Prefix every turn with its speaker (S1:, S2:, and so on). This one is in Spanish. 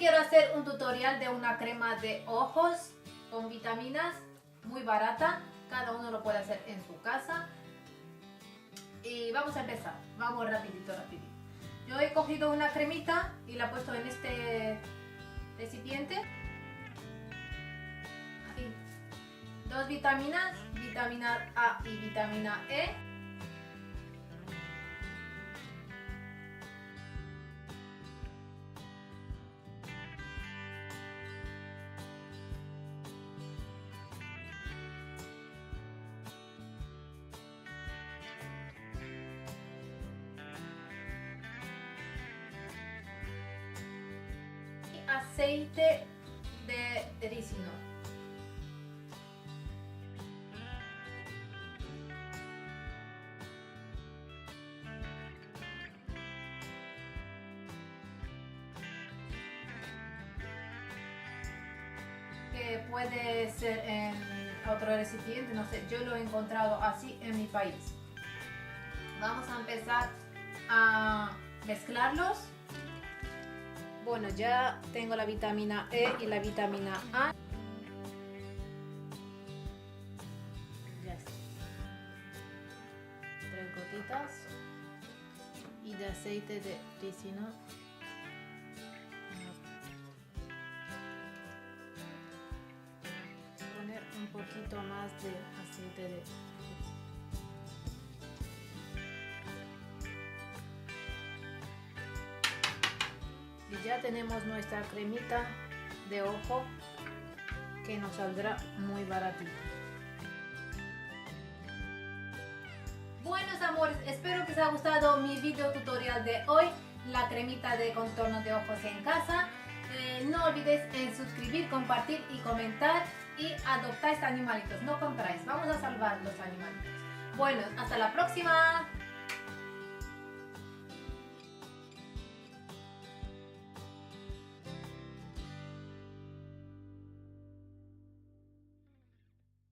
S1: quiero hacer un tutorial de una crema de ojos con vitaminas muy barata. Cada uno lo puede hacer en su casa. Y vamos a empezar. Vamos rapidito. Yo he cogido una cremita y la he puesto en este recipiente. Aquí. 2 vitaminas, vitamina A y vitamina E. Aceite de ricino. Que puede ser en otro recipiente, no sé, yo lo he encontrado así en mi país. Vamos a empezar a mezclarlos. Bueno, ya tengo la vitamina E y la vitamina A. Ya está. 3 gotitas. Y de aceite de ricino. Poner un poquito más de aceite de ricino. Y ya tenemos nuestra cremita de ojo que nos saldrá muy baratita. Buenos amores, espero que os haya gustado mi video tutorial de hoy, la cremita de contorno de ojos en casa. No olvidéis en suscribir, compartir y comentar, y adoptáis animalitos, no compráis, vamos a salvar los animalitos. Bueno, hasta la próxima.